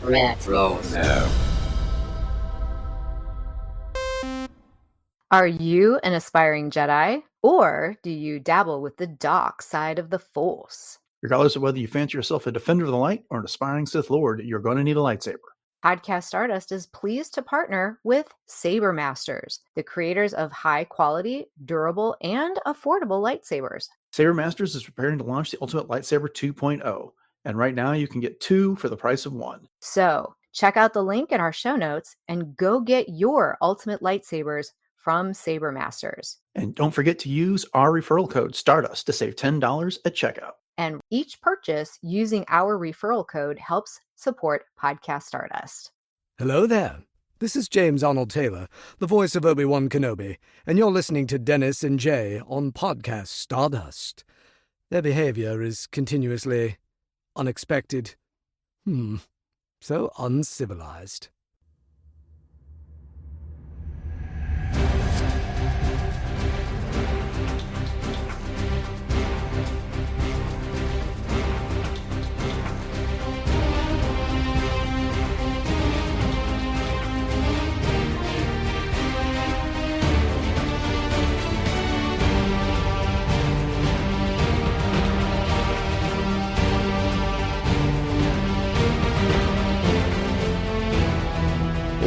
Retro. Are you an aspiring Jedi, or do you dabble with the dark side of the Force? Regardless of whether you fancy yourself a defender of the light or an aspiring Sith Lord, you're going to need a lightsaber. Podcast Stardust is pleased to partner with Saber Masters, the creators of high-quality, durable, and affordable lightsabers. Saber Masters is preparing to launch the Ultimate Lightsaber 2.0, and right now you can get 2 for the price of 1. So, check out the link in our show notes and go get your Ultimate Lightsabers from Saber Masters. And don't forget to use our referral code Stardust to save $10 at checkout. And each purchase using our referral code helps support Podcast Stardust. Hello there. This is James Arnold Taylor, the voice of Obi-Wan Kenobi, and you're listening to Dennis and Jay on Podcast Stardust. Their behavior is continuously unexpected. So uncivilized.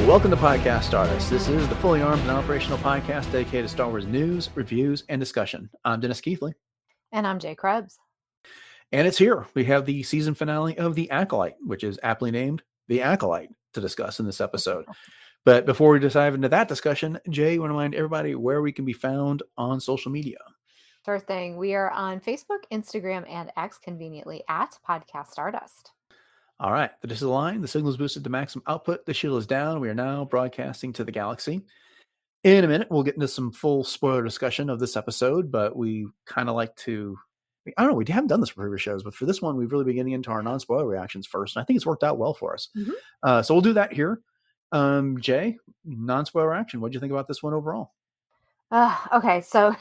Welcome to Podcast Stardust. This is the fully armed and operational podcast dedicated to Star Wars news, reviews, and discussion. I'm Dennis Keithley. And I'm Jay Krebs. And it's here. We have the season finale of The Acolyte, which is aptly named The Acolyte, to discuss in this episode. But before we dive into that discussion, Jay, you want to remind everybody where we can be found on social media? Sure thing. We are on Facebook, Instagram, and X, conveniently at Podcast Stardust. All right. The dish is aligned. The signal is boosted to maximum output. The shield is down. We are now broadcasting to the galaxy. In a minute, we'll get into some full spoiler discussion of this episode, but we kind of like to, I don't know, we haven't done this for previous shows, but for this one, we've really been getting into our non-spoiler reactions first, and I think it's worked out well for us. Mm-hmm. So we'll do that here. Jay, non-spoiler reaction. What did you think about this one overall? Okay, so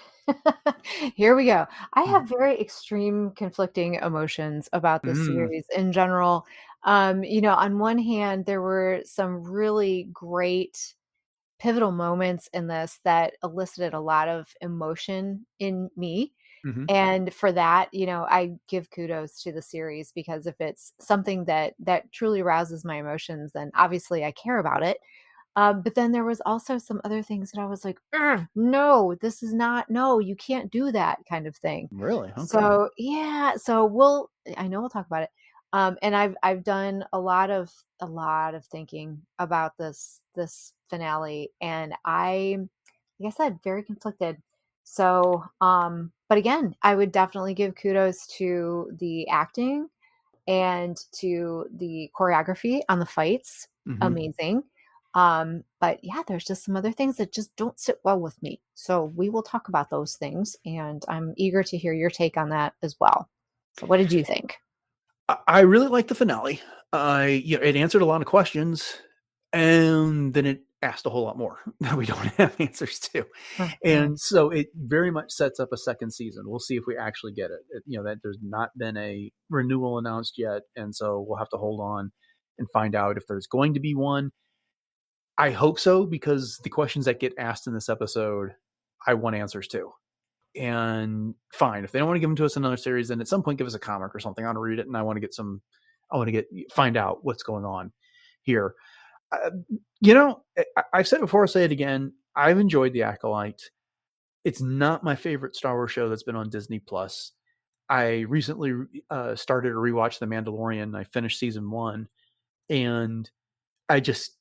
here we go. I have very extreme conflicting emotions about this series in general. On one hand, there were some really great pivotal moments in this that elicited a lot of emotion in me. Mm-hmm. And for that, I give kudos to the series, because if it's something that truly rouses my emotions, then obviously I care about it. But then there was also some other things that I was like, no, this is not, no, you can't do that kind of thing. Really? Okay. So yeah, I know we'll talk about it. And I've done a lot of thinking about this finale, and like I said, very conflicted. So, but again, I would definitely give kudos to the acting and to the choreography on the fights. Mm-hmm. Amazing. But yeah, there's just some other things that just don't sit well with me. So we will talk about those things, and I'm eager to hear your take on that as well. So what did you think? I really liked the finale. It answered a lot of questions, and then it asked a whole lot more that we don't have answers to. Mm-hmm. And so it very much sets up a second season. We'll see if we actually get it. That there's not been a renewal announced yet, and so we'll have to hold on and find out if there's going to be one. I hope so, because the questions that get asked in this episode, I want answers to. And fine, if they don't want to give them to us in another series, then at some point give us a comic or something. I want to read it, and I want to find out what's going on here. I've said it before, I'll say it again. I've enjoyed The Acolyte. It's not my favorite Star Wars show that's been on Disney Plus. I recently started to rewatch The Mandalorian. I finished season 1, and it just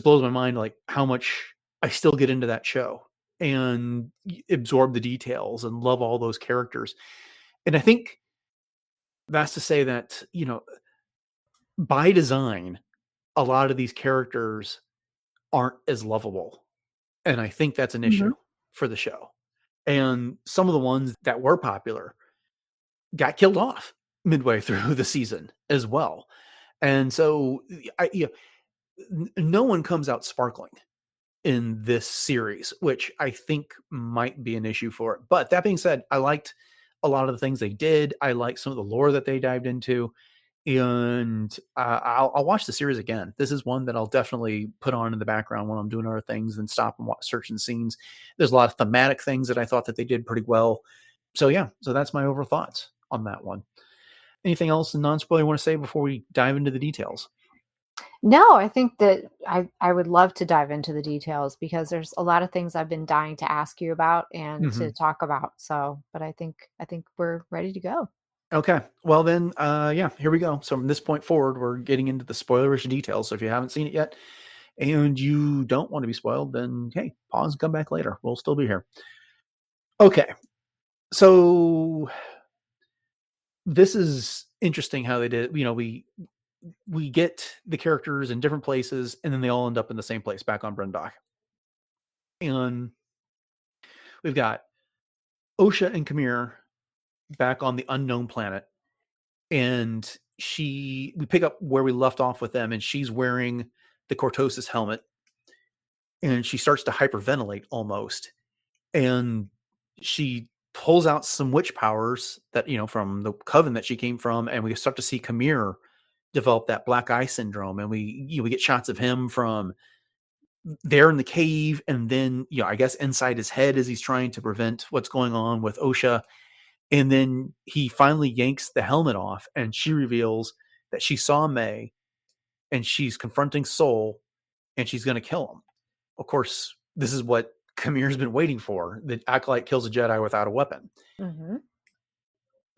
blows my mind, like how much I still get into that show and absorb the details and love all those characters. And I think that's to say that, by design, a lot of these characters aren't as lovable. And I think that's an issue for the show. And some of the ones that were popular got killed off midway through the season as well. And so no one comes out sparkling in this series, which I think might be an issue for it. But that being said, I liked a lot of the things they did. I liked some of the lore that they dived into. and I'll watch the series again. This is one that I'll definitely put on in the background when I'm doing other things and stop and watch certain scenes. There's a lot of thematic things that I thought that they did pretty well. So yeah, so that's my overall thoughts on that one. Anything else in non-spoiler you want to say before we dive into the details? No, I think that I would love to dive into the details because there's a lot of things I've been dying to ask you about and Mm-hmm. to talk about. So, but I think we're ready to go. Okay. Well then, yeah, here we go. So from this point forward, we're getting into the spoilerish details. So if you haven't seen it yet and you don't want to be spoiled, then hey, pause and come back later. We'll still be here. Okay. So this is interesting how they did. We get the characters in different places, and then they all end up in the same place, back on Brendock. And we've got Osha and Qimir back on the unknown planet, and we pick up where we left off with them, and she's wearing the cortosis helmet, and she starts to hyperventilate almost, and she pulls out some witch powers that from the coven that she came from, and we start to see Qimir develop that black eye syndrome, and we get shots of him from there in the cave, and then I guess inside his head as he's trying to prevent what's going on with Osha. And then he finally yanks the helmet off, and she reveals that she saw Mae, and she's confronting Soul, and she's going to kill him. Of course, this is what Qamir's been waiting for. The Acolyte kills a Jedi without a weapon. Mm-hmm.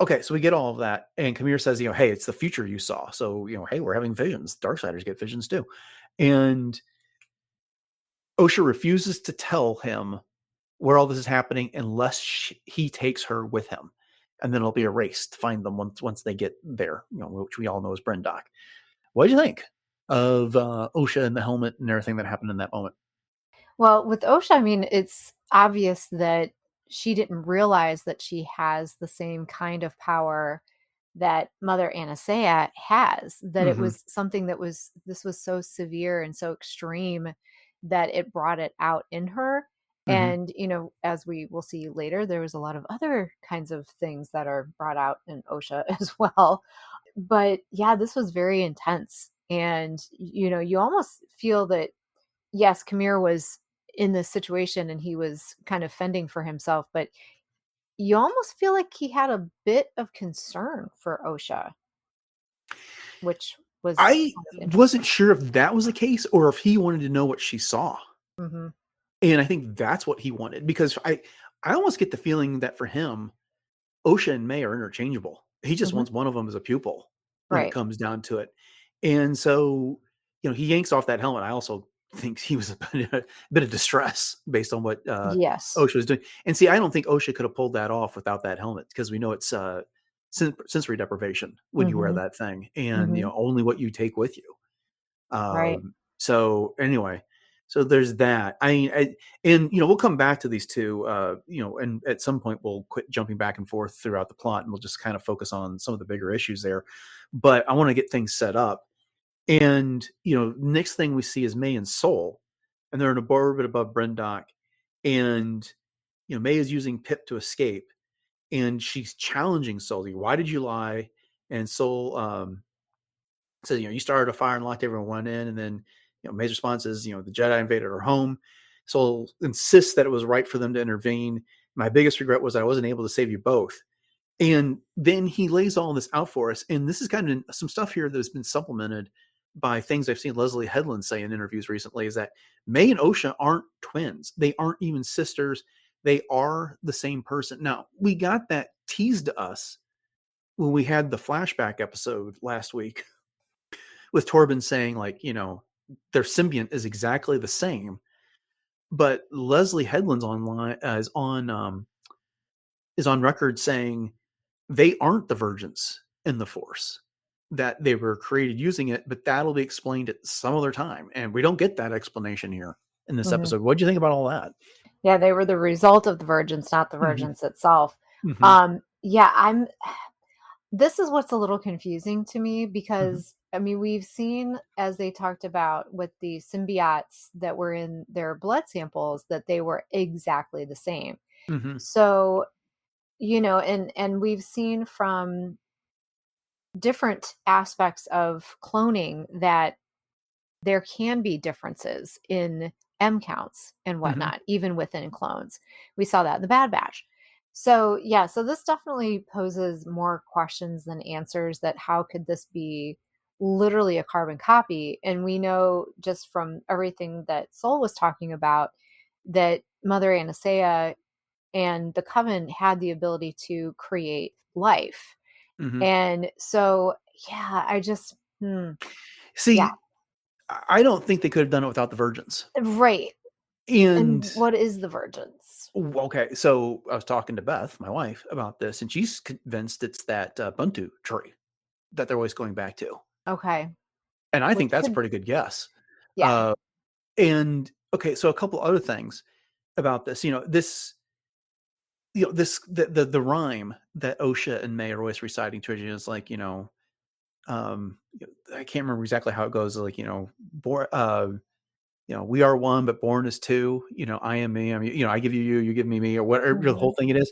Okay, so we get all of that, and Qimir says, hey, it's the future you saw. So, hey, we're having visions. Darksiders get visions too. And Osha refuses to tell him where all this is happening unless he takes her with him. And then it'll be a race to find them once they get there, which we all know is Brendock. What do you think of Osha and the helmet and everything that happened in that moment? Well, with Osha, I mean, it's obvious that she didn't realize that she has the same kind of power that Mother Anastasia has, that it Mm-hmm. was something this was so severe and so extreme that it brought it out in her. Mm-hmm. And, as we will see later, there was a lot of other kinds of things that are brought out in Osha as well. But yeah, this was very intense. And, you almost feel that, yes, Qimir was in this situation and he was kind of fending for himself, but you almost feel like he had a bit of concern for Osha, which was I kind of interesting. wasn't sure if that was the case or if he wanted to know what she saw. Hmm. And I think that's what he wanted, because I almost get the feeling that for him, Osha and Mae are interchangeable. He just Hmm. wants one of them as a pupil when it Right. comes down to it. And so, he yanks off that helmet. I also think he was a bit of distress based on what Yes. Osha was doing. And see, I don't think Osha could have pulled that off without that helmet, because we know it's sensory deprivation when you wear Hmm. that thing, and Hmm. only what you take with you. Right. So anyway, so there's that. And we'll come back to these two, and at some point we'll quit jumping back and forth throughout the plot, and we'll just kind of focus on some of the bigger issues there. But I want to get things set up. And next thing we see is Mae and Soul, and they're in a orbit above Brendock, and Mae is using Pip to escape, and she's challenging Soul. Why did you lie? And Soul says, you started a fire and locked everyone in, and then Mae's response is, the Jedi invaded her home. Soul insists that it was right for them to intervene. My biggest regret was I wasn't able to save you both. And then he lays all this out for us. And this is kind of some stuff here that has been supplemented by things I've seen Leslie Headland say in interviews recently, is that Mae and Osha aren't twins. They aren't even sisters. They are the same person. Now, we got that teased to us when we had the flashback episode last week with Torben saying, like, their symbiont is exactly the same. But Leslie Headland's online is on record saying they aren't the virgins in the Force, that they were created using it, but that'll be explained at some other time. And we don't get that explanation here in this Hmm. episode. What do you think about all that? Yeah, they were the result of the virgins, not the Mm-hmm. virgins itself. Mm-hmm. Yeah, this is what's a little confusing to me Mm-hmm. because I mean, we've seen, as they talked about with the symbiotes that were in their blood samples, that they were exactly the same. Mm-hmm. So, and we've seen from different aspects of cloning that there can be differences in M counts and Mhm. whatnot, even within clones. We saw that in the Bad Batch. So, yeah, so this definitely poses more questions than answers, that how could this be literally a carbon copy? And we know just from everything that Soul was talking about that Mother Anastasia and the Coven had the ability to create life. Mhm. And so, yeah, I just, yeah, See, I don't think they could have done it without the virgins. right. And And what is the Virgins? okay, so I was talking to Beth, my wife, about this, and she's convinced it's that Buntu tree that they're always going back to. Okay. And I Which think that's a could, pretty good guess. yeah. Uh, and okay, so a couple other things about this. The rhyme that Osha and Mae are always reciting to you is like, I can't remember exactly how it goes. Like, we are one, but born as two. I am me. I mean, I give you you, you give me me, or whatever the Mhm. whole thing it is.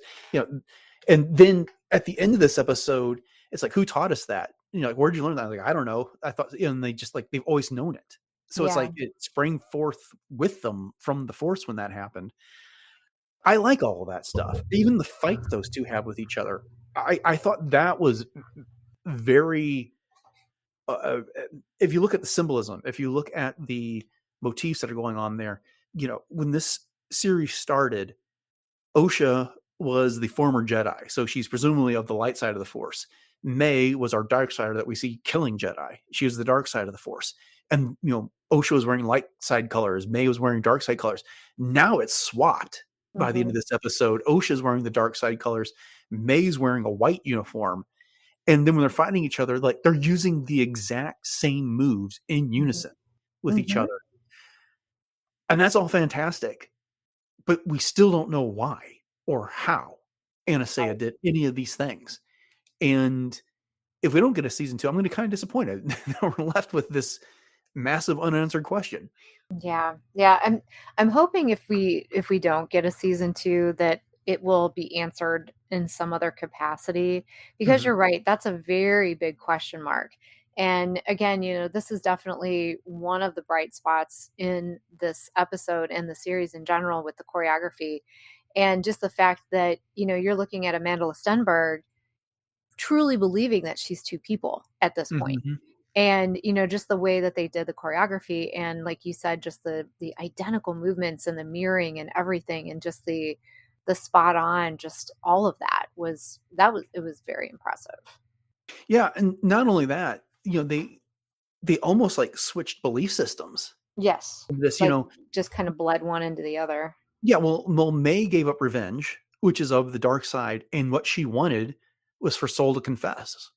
And then at the end of this episode, it's like, who taught us that? Like, where'd you learn that? Like, I don't know. I thought, and they just like they've always known it. So it's Yeah. like it sprang forth with them from the Force when that happened. I like all of that stuff. Even the fight those two have with each other. I thought that was very if you look at the symbolism, if you look at the motifs that are going on there, when this series started, Osha was the former Jedi, so she's presumably of the light side of the Force. May was our dark side that we see killing Jedi. She was the dark side of the Force. And, Osha was wearing light side colors. May was wearing dark side colors. Now it's swapped by the end of Mhm. this episode. Osha's wearing the dark side colors. May's wearing a white uniform. And then when they're fighting each other, like they're using the exact same moves in Mhm. unison with each Mhm. other. And that's all fantastic. But we still don't know why or how Anastasia Right. did any of these things. And if we don't get a season two, I'm going to be kind of disappointed that we're left with this massive unanswered question. Yeah. Yeah. I'm hoping if we don't get a season 2 that it will be answered in some other capacity, because Mhm. you're right, that's a very big question mark. And again, this is definitely one of the bright spots in this episode and the series in general, with the choreography and just the fact that, you're looking at Amanda Stenberg truly believing that she's two people at this point. Mhm. And just the way that they did the choreography, and like you said, just the identical movements and the mirroring and everything, and just the spot on, just all of that was it was very impressive. Yeah, and not only that, they almost like switched belief systems. Yes. This, Like, just kind of bled one into the other. yeah, well, May gave up revenge, which is of the dark side, and what she wanted was for Soul to confess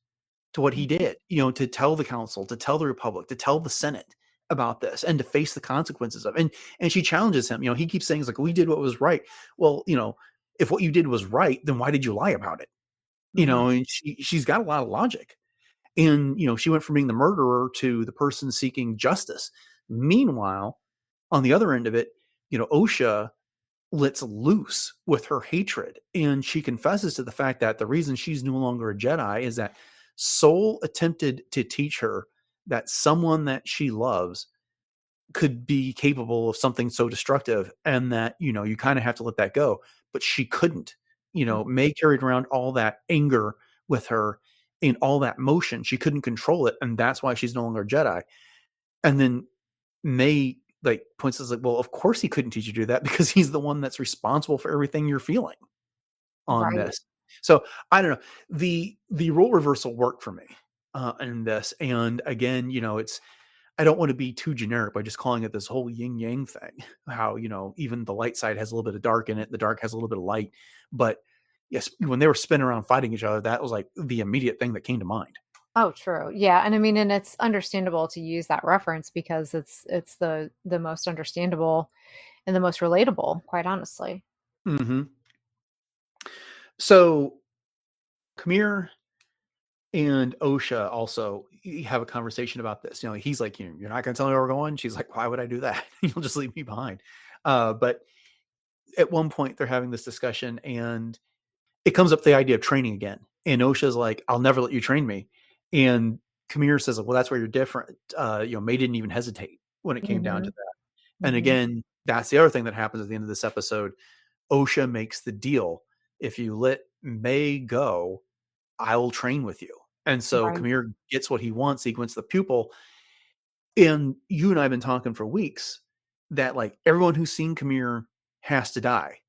to what he Mhm. did, to tell the council, to tell the Republic, to tell the Senate about this, and to face the consequences of it. And she challenges him. He keeps saying, like, we did what was right. Well, if what you did was right, then why did you lie about it? Mhm. And she's got a lot of logic. And she went from being the murderer to the person seeking justice. Meanwhile, on the other end of it, Osha lets loose with her hatred. And she confesses to the fact that the reason she's no longer a Jedi is that Soul attempted to teach her that someone that she loves could be capable of something so destructive, and that, you kind of have to let that go. But she couldn't. May carried around all that anger with her and all that motion. She couldn't control it. And that's why she's no longer a Jedi. And then May like points us like, well, of course he couldn't teach you to do that because he's the one that's responsible for everything you're feeling on Right. this. So I don't know. The role reversal worked for me in this. And again, it's I don't want to be too generic by just calling it this whole yin yang thing. How, even the light side has a little bit of dark in it, the dark has a little bit of light. But yes, when they were spinning around fighting each other, that was like the immediate thing that came to mind. Oh, true. Yeah, and I mean, and it's understandable to use that reference because it's the most understandable and the most relatable, quite honestly. Hmm. So Qimir and Osha also have a conversation about this. He's like, You're not going to tell me where we're going. She's like, why would I do that? You'll just leave me behind. But at one point, they're having this discussion, and it comes up the idea of training again. And Osha's like, I'll never let you train me. And Qimir says, well, that's where you're different. Mae didn't even hesitate when it came down to Mhm. that. And Mhm. again, that's the other thing that happens at the end of this episode. Osha makes the deal. If you let Mae go, I will train with you. And so Right. Qimir gets what he wants. He wants the pupil. And you and I have been talking for weeks that like everyone who's seen Qimir has to die.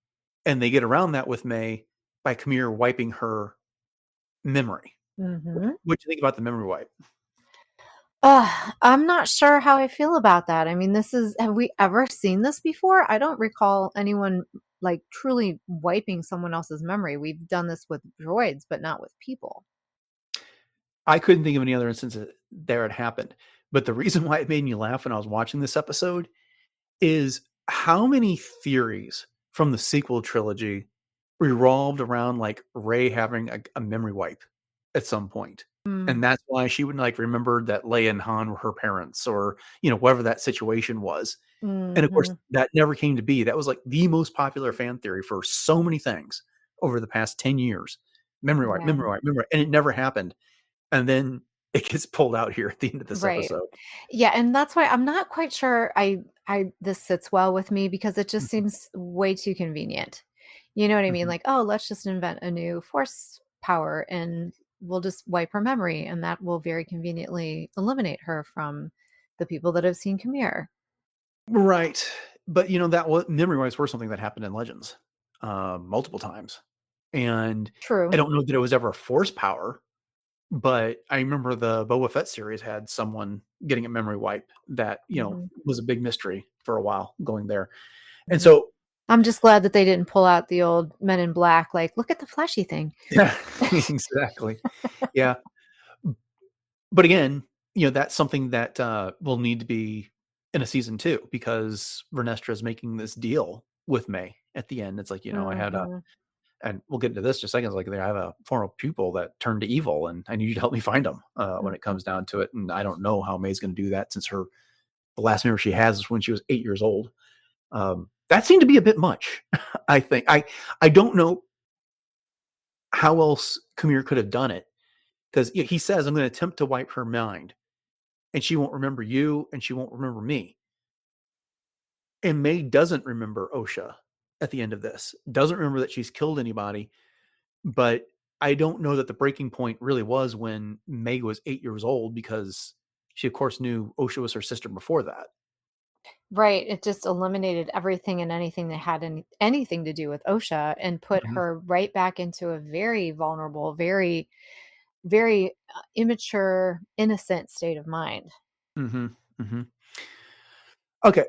And they get around that with Mae by Qimir wiping her memory. Mhm. What do you think about the memory wipe? I'm not sure how I feel about that. I mean, have we ever seen this before? I don't recall anyone like truly wiping someone else's memory. We've done this with droids, but not with people. I couldn't think of any other instance there it happened. But the reason why it made me laugh when I was watching this episode is how many theories from the sequel trilogy revolved around like Rey having a memory wipe at some point. Mm. And that's why she wouldn't like remember that Leia and Han were her parents or, whatever that situation was. And of course, Mhm. that never came to be. That was like the most popular fan theory for so many things over the past 10 years. Memory wipe, Yeah. memory wipe, memory wipe. And it never happened. And then it gets pulled out here at the end of this Right. episode. Yeah, and that's why I'm not quite sure I this sits well with me because it just Mhm. seems way too convenient. You know what I mean? Mhm. Like, oh, let's just invent a new force power and we'll just wipe her memory and that will very conveniently eliminate her from the people that have seen Qimir. Right. But that was memory wipes were something that happened in Legends multiple times. And I True. don't know that it was ever a force power, but I remember the Boba Fett series had someone getting a memory wipe that, Mhm. was a big mystery for a while going there. And Mhm. so, I'm just glad that they didn't pull out the old Men in Black, like, look at the flashy thing. yeah, exactly. Yeah. But again, that's something that will need to be in a season two because Vernestra is making this deal with May at the end. It's like, I had Mhm. and we'll get into this in just a second. It's like I have a former pupil that turned to evil and I need you to help me find him when it Mhm. comes down to it. And I don't know how May's going to do that since the last memory she has is when she was 8 years old. That seemed to be a bit much. I think I don't know how else Qimir could have done it because he says, I'm going to attempt to wipe her mind and she won't remember you and she won't remember me. And May doesn't remember Osha at the end of this, doesn't remember that she's killed anybody. But I don't know that the breaking point really was when May was 8 years old because she, of course, knew Osha was her sister before that. Right, it just eliminated everything and anything that had anything to do with Osha and put Mhm, her right back into a very vulnerable, very, very immature, innocent state of mind. mhm, mhm. Okay.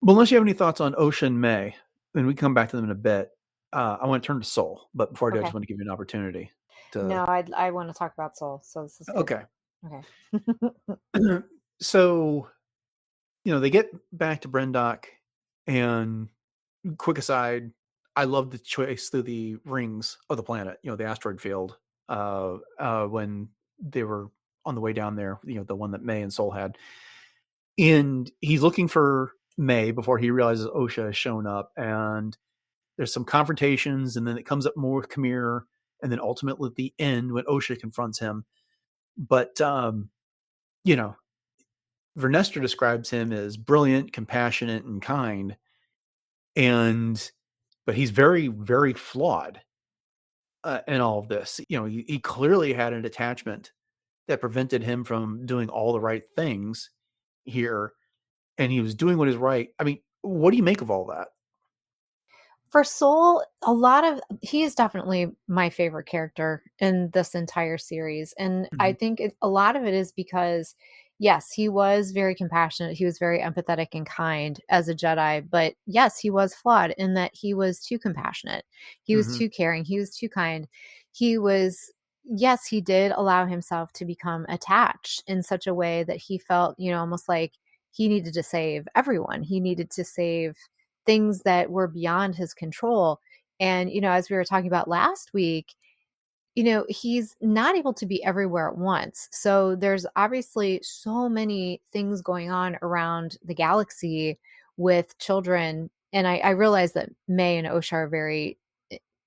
Well, unless you have any thoughts on Osha and May, and we can come back to them in a bit. I want to turn to Soul, but before I do, I just Okay. want to give you an opportunity to. No, I want to talk about Soul, so this is good. Okay. Okay. So, they get back to Brendock, and quick aside, I love the choice through the rings of the planet, the asteroid field, when they were on the way down there, the one that May and Soul had. And he's looking for May before he realizes Osha has shown up. And there's some confrontations, and then it comes up more with Qimir, and then ultimately at the end when Osha confronts him. But, you know, Vernestra describes him as brilliant, compassionate, and kind. But he's very, very flawed in all of this. He clearly had an attachment that prevented him from doing all the right things here, and he was doing what is right. I mean, what do you make of all that? For Soul, a lot of he is definitely my favorite character in this entire series, and I Mhm, think a lot of it is because, yes, he was very compassionate, he was very empathetic and kind as a Jedi, but yes, he was flawed in that he was too compassionate, he was mhm, too caring, he was too kind. He was Yes, he did allow himself to become attached in such a way that he felt, almost like he needed to save everyone. He needed to save things that were beyond his control. And, as we were talking about last week, he's not able to be everywhere at once. So there's obviously so many things going on around the galaxy with children. And I realize that May and Osha are very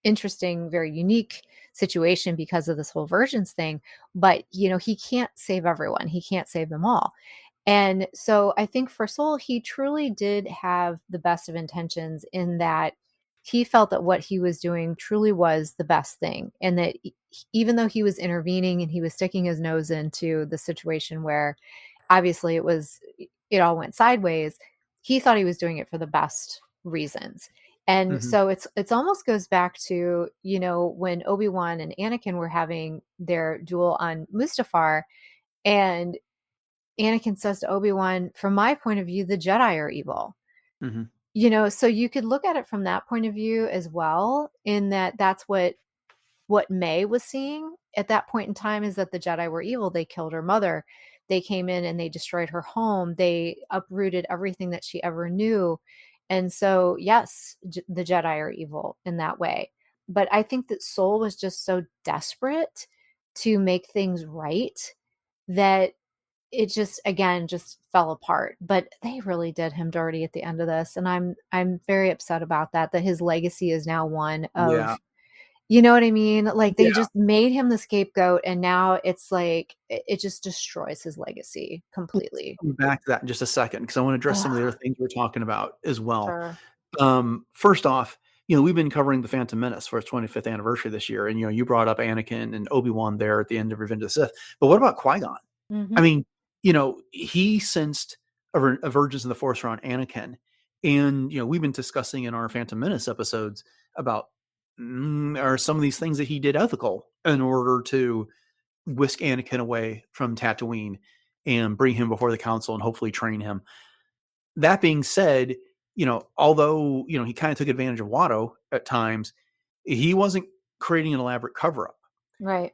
interesting, very unique situation because of this whole virgins thing. But, he can't save everyone. He can't save them all. And so I think for Soul, he truly did have the best of intentions in that he felt that what he was doing truly was the best thing. And that even though he was intervening and he was sticking his nose into the situation where obviously it all went sideways, he thought he was doing it for the best reasons. And Mm-hmm. so it's almost goes back to, when Obi-Wan and Anakin were having their duel on Mustafar, and Anakin says to Obi-Wan, from my point of view, the Jedi are evil. Mm-hmm. So you could look at it from that point of view as well, in that that's what May was seeing at that point in time, is that the Jedi were evil. They killed her mother. They came in and they destroyed her home. They uprooted everything that she ever knew. And so, yes, the Jedi are evil in that way. But I think that Soul was just so desperate to make things right that it just, again, just fell apart. But they really did him dirty at the end of this, and I'm very upset about that his legacy is now one of, Yeah. you know what I mean? Like, they Yeah. just made him the scapegoat, and now it's like it just destroys his legacy completely. Come back to that in just a second, because I want to address some of the Ugh, other things we're talking about as well. sure. First off, we've been covering the Phantom Menace for its 25th anniversary this year, and you brought up Anakin and Obi-Wan there at the end of Revenge of the Sith. But what about Qui-Gon? I Mhm. mean, he sensed a virgins in the Force around Anakin, and we've been discussing in our Phantom Menace episodes about are some of these things that he did ethical in order to whisk Anakin away from Tatooine and bring him before the council and hopefully train him. That being said, although, he kind of took advantage of Watto at times, he wasn't creating an elaborate cover up. Right.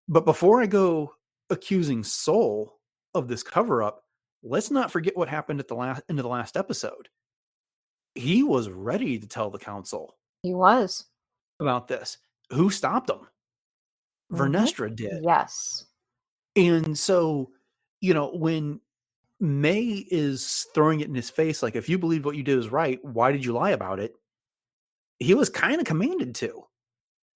But before I go accusing Soul of this cover up, let's not forget what happened at the end of the last episode. He was ready to tell the council He was. about this. Who stopped him? Mhm. Vernestra did. Yes. And so, when May is throwing it in his face, like, if you believe what you did is right, why did you lie about it? He was kind of commanded to.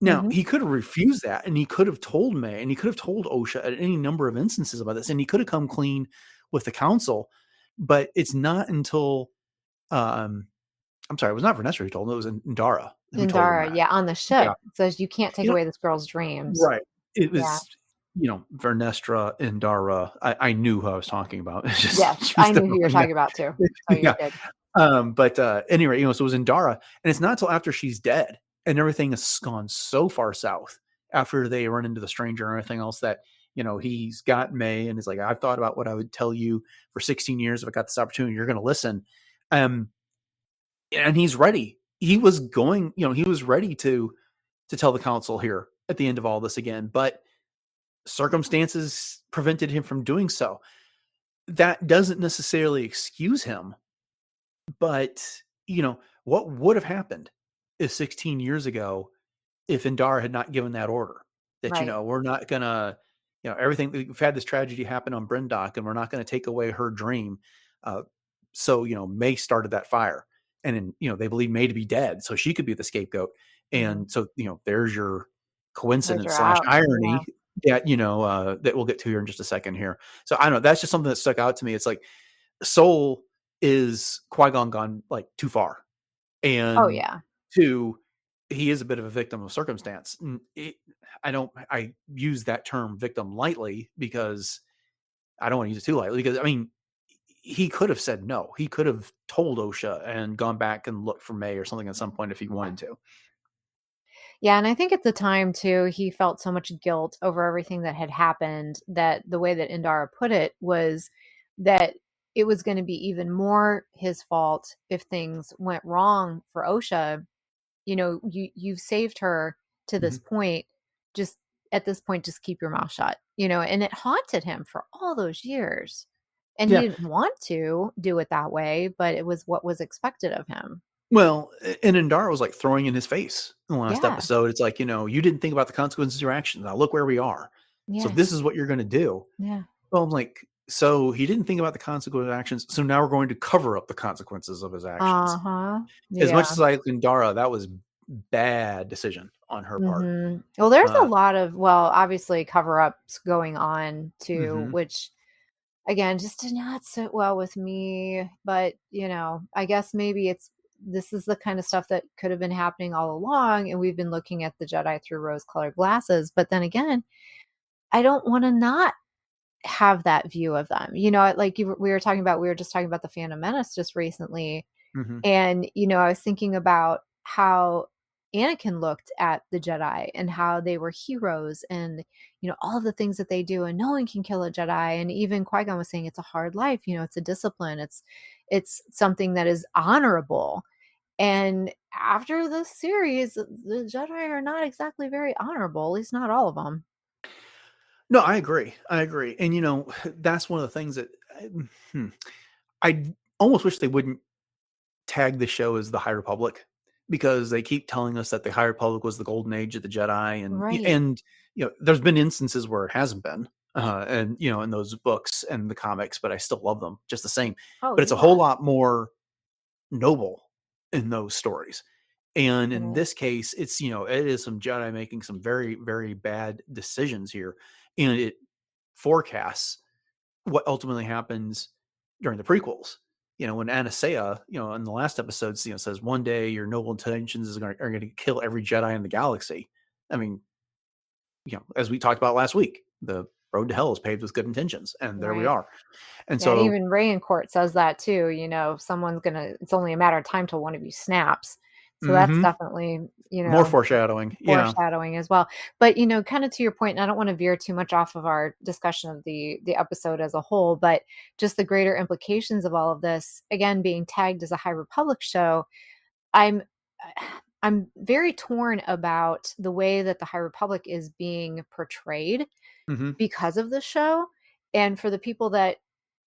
Now, Mhm. he could have refused that, and he could have told May, and he could have told Osha at any number of instances about this, and he could have come clean with the council. But it's not until, I'm sorry, it was not Vernestra who told him, it was Indara who told him Indara, that. yeah, on the ship, Yeah. says, "You can't take You know, away this girl's dreams." right. It Yeah. was, Vernestra, Indara. I knew who I was talking about. It's Yes, just, I she's the knew who you were one that, talking about too, so you're yeah. good. But anyway, so it was Indara, and it's not until after she's dead and everything has gone so far south after they run into the stranger and everything else that he's got May and is like, I've thought about what I would tell you for 16 years if I got this opportunity. You're going to listen, and he's ready. He was going, he was ready to tell the council here at the end of all this again, but circumstances prevented him from doing so. That doesn't necessarily excuse him. But, what would have happened if 16 years ago, if Indara had not given that order that, Right. we're not going to, everything, we've had this tragedy happen on Bryndock and we're not going to take away her dream. So, May started that fire and then, they believe May to be dead. So she could be the scapegoat. Mhm. And so, there's your There's coincidence your slash out. Yeah. irony that, that we'll get to here in just a second here. So I don't know. That's just something that stuck out to me. It's like, Soul is Qui-Gon gone like too far, Oh, and yeah. two, he is a bit of a victim of circumstance. I use that term victim lightly because I don't want to use it too lightly because I mean he could have said no. He could have told Osha and gone back and looked for May or something at some point if he wanted to. Yeah, and I think at the time too, he felt so much guilt over everything that had happened, that the way that Indara put it was that it was gonna be even more his fault if things went wrong for Osha. You've saved her to this Mhm. point. Just at this point, just keep your mouth shut, and it haunted him for all those years. And he Yeah. didn't want to do it that way, but it was what was expected of him. Well, and Indara was like throwing in his face in the last Yeah. episode. It's like, you didn't think about the consequences of your actions. Now look where we are. So Yeah. this is what you're going to do. Yeah. Well, I'm like, so he didn't think about the consequences of actions. So now we're going to cover up the consequences of his actions. Uh-huh. As much Yeah. as I like Indara, that was bad decision on her part. Well, there's a Uh, lot of, well, obviously cover-ups going on too, mhm. which again just did not sit well with me. But I guess maybe this is the kind of stuff that could have been happening all along, and we've been looking at the Jedi through rose-colored glasses. But then again, I don't want to not have that view of them. Like we were just talking about the Phantom Menace just recently, Mhm. and, I was thinking about how Anakin looked at the Jedi and how they were heroes, and, all of the things that they do, and no one can kill a Jedi. And even Qui-Gon was saying it's a hard life, it's a discipline. It's something that is honorable. And after this series, the Jedi are not exactly very honorable, at least not all of them. No, I agree. I agree. And that's one of the things that hmm, I almost wish they wouldn't tag the show as the High Republic, because they keep telling us that the High Republic was the golden age of the Jedi, Right. and there's been instances where it hasn't been, and in those books and the comics, but I still love them just the same. Oh, But it's a whole yeah. lot more noble in those stories. And in Right. this case, it is some Jedi making some very, very bad decisions here, and it forecasts what ultimately happens during the prequels. When Anastasia, in the last episodes, says one day your noble intentions are going to kill every Jedi in the galaxy. I mean, as we talked about last week, the road to hell is paved with good intentions, and there we Right. are. And Yeah, and so, even Rayencourt says that too. Someone's gonna. It's only a matter of time till one of you snaps. So that's mhm, definitely, more foreshadowing. Yeah. foreshadowing as well. But kind of to your point, and I don't want to veer too much off of our discussion of the episode as a whole, but just the greater implications of all of this. Again, being tagged as a High Republic show, I'm I'm very torn about the way that the High Republic is being portrayed Hmm. because of the show. And for the people that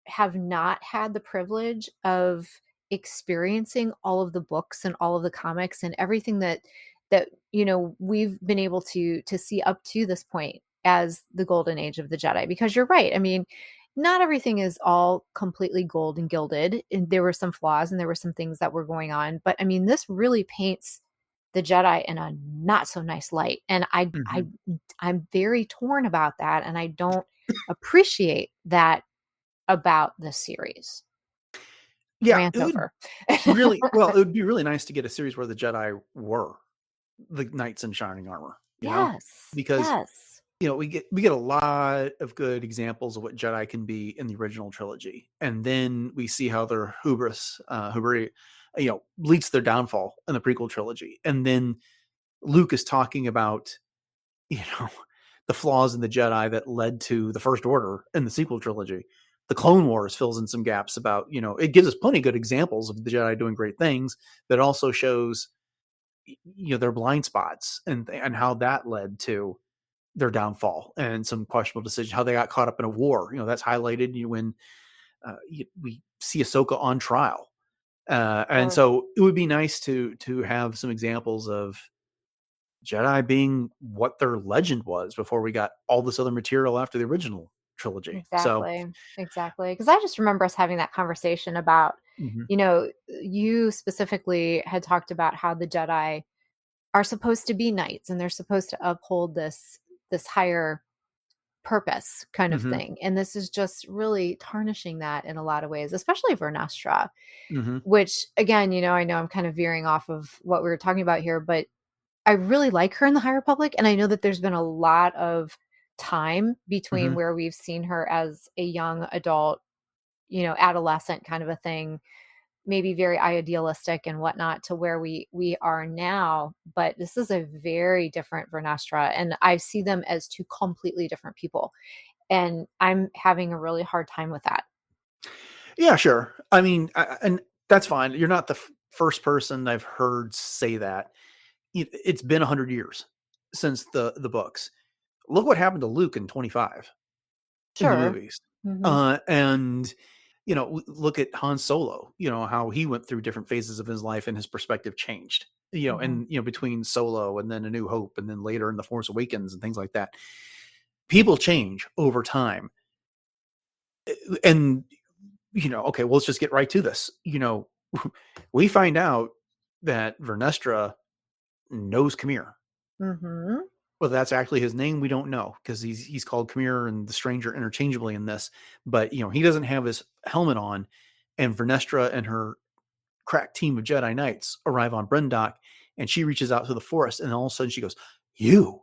have not had the privilege of experiencing all of the books and all of the comics and everything that we've been able to see up to this point as the golden age of the Jedi. Because you're right, I mean, not everything is all completely gold and gilded, and there were some flaws and there were some things that were going on, but I mean, this really paints the Jedi in a not so nice light. And Hmm. I'm very torn about that, and I don't appreciate that about the series. Yeah, Rant it would over. really well. It would be really nice to get a series where the Jedi were the knights in shining armor. Yes, Because yes. we get a lot of good examples of what Jedi can be in the original trilogy, and then we see how their hubris, leads to their downfall in the prequel trilogy, and then Luke is talking about you know the flaws in the Jedi that led to the First Order in the sequel trilogy. The Clone Wars fills in some gaps about it gives us plenty of good examples of the Jedi doing great things, but also shows their blind spots and how that led to their downfall and some questionable decisions, how they got caught up in a war. That's highlighted when we see Ahsoka on trial. And Sure. so it would be nice to have some examples of Jedi being what their legend was before we got all this other material after the original trilogy. So, Exactly, exactly. Because I just remember us having that conversation about, mhm, you specifically had talked about how the Jedi are supposed to be knights, and they're supposed to uphold this higher purpose kind of mhm, thing. And this is just really tarnishing that in a lot of ways, especially Vernestra, mhm, which again, I know I'm kind of veering off of what we were talking about here, but I really like her in the High Republic, and I know that there's been a lot of time between mhm. where we've seen her as a young adult, adolescent kind of a thing, maybe very idealistic and whatnot, to where we are now. But this is a very different Vernestra, and I see them as two completely different people, and I'm having a really hard time with that. Yeah, sure. I mean, and that's fine. You're not the first person I've heard say that. It's been 100 years since the books. Look what happened to Luke in 25 in the Sure. movies. Hmm. And look at Han Solo, how he went through different phases of his life and his perspective changed, Hmm. and between Solo and then A New Hope and then later in The Force Awakens and things like that. People change over time. And okay, well, let's just get right to this. We find out that Vernestra knows Qimir. Mm-hmm. Whether that's actually his name, we don't know, because he's called Qimir and the Stranger interchangeably in this. But he doesn't have his helmet on, and Vernestra and her crack team of Jedi Knights arrive on Brendock, and she reaches out to the forest, and all of a sudden she goes, "You!"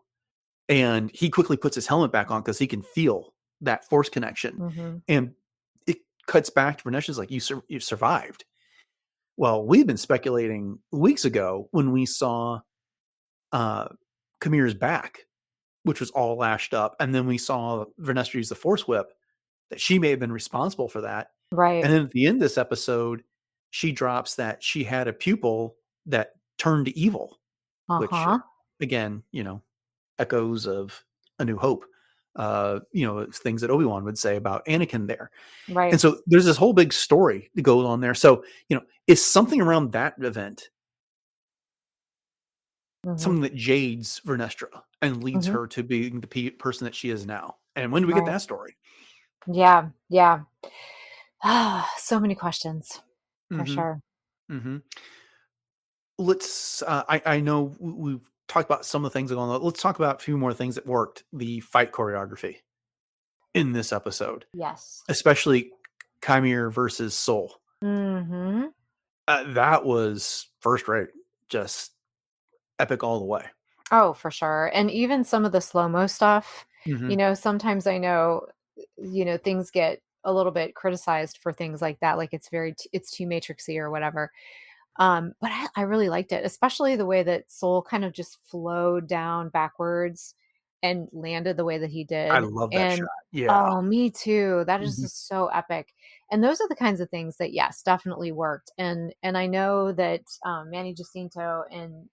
And he quickly puts his helmet back on because he can feel that force connection, Mm-hmm. and it cuts back to Vernestra's like, "You survived." Well, we've been speculating weeks ago when we saw Qamir's back, which was all lashed up, and then we saw Vernestra use the Force Whip, that she may have been responsible for that. Right. And then at the end of this episode, she drops that she had a pupil that turned evil, which, Uh-huh. again, echoes of A New Hope. Things that Obi-Wan would say about Anakin there. Right. And so there's this whole big story that goes on there. So, is something around that event Mm-hmm. something that jades Vernestra and leads Mm-hmm. her to being the person that she is now? And when do we get Right. that story? Yeah. Yeah. So many questions, for Mm-hmm. sure. Mm-hmm. Let's. I know we've talked about some of the things that go on. Let's talk about a few more things that worked. The fight choreography in this episode, Yes. especially Qimir versus Soul. Mm-hmm. That was first rate, just epic all the way. Oh, for sure. And even some of the slow-mo stuff, Mm-hmm. sometimes I know, things get a little bit criticized for things like that, like it's too matrixy or whatever. But I really liked it, especially the way that Soul kind of just flowed down backwards and landed the way that he I did. love that shot. And Yeah. oh, me too. That is Mm-hmm. just so epic. And those are the kinds of things that, yes, definitely worked. And I know that Manny Jacinto and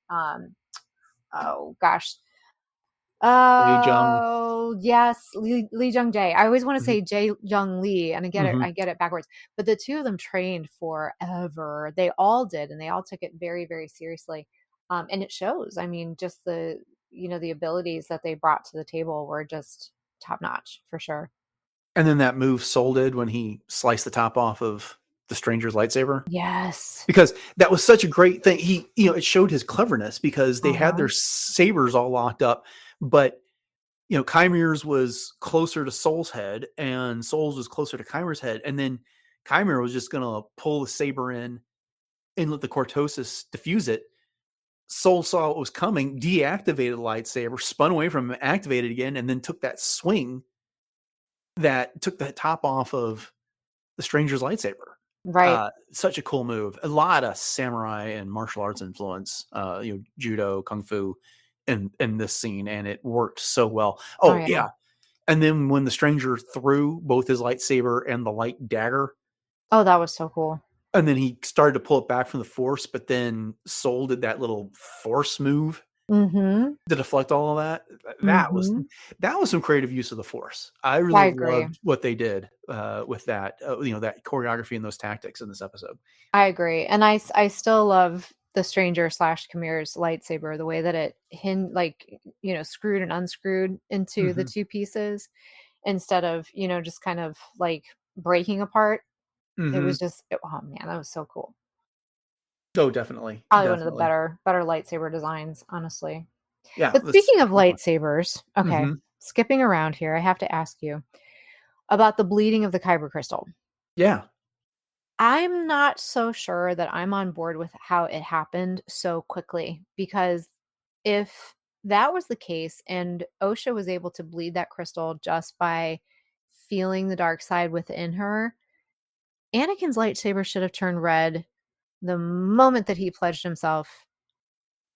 oh gosh, Lee Jung. oh yes, Lee Jung Jae. I always want to Mm-hmm. say Jae Young Lee, and Mm-hmm. I get it backwards. But the two of them trained forever. They all did, and they all took it very, very seriously. And it shows. I mean, just the abilities that they brought to the table were just top notch for sure. And then that move Soul did when he sliced the top off of the stranger's lightsaber, Yes. because that was such a great thing. It showed his cleverness because they had Uh-huh. their sabers all locked up, but Chimir's was closer to Soul's head and Soul's was closer to Chimir's head. And then Qimir was just going to pull the saber in and let the cortosis diffuse it. Soul saw what was coming, deactivated the lightsaber, spun away from him, activated again, and then took that swing that took the top off of the stranger's lightsaber. Right. Such a cool move. A lot of samurai and martial arts influence, judo, kung fu in this scene, and it worked so well. Oh Oh, yeah. yeah. And then when the stranger threw both his lightsaber and the light dagger, Oh, that was so cool. and then he started to pull it back from the force, but then Soul did that little force move Mm-hmm. to deflect all of that. Mm-hmm. That was some creative use of the force. I I really agree. loved what they did with that, that choreography and those tactics in this episode. I agree. And I still love the stranger slash Qamir's lightsaber, the way that it screwed and unscrewed into the Mm-hmm. two pieces instead of, just kind of like breaking apart. It Mm-hmm. was just, oh man, that was so cool. Oh, definitely, Probably one of the definitely. better lightsaber designs, honestly. Yeah. But speaking of lightsabers, okay, Mm-hmm. skipping around here, I have to ask you about the bleeding of the kyber crystal. Yeah. I'm not so sure that I'm on board with how it happened so quickly, because if that was the case and Osha was able to bleed that crystal just by feeling the dark side within her, Anakin's lightsaber should have turned red the moment that he pledged himself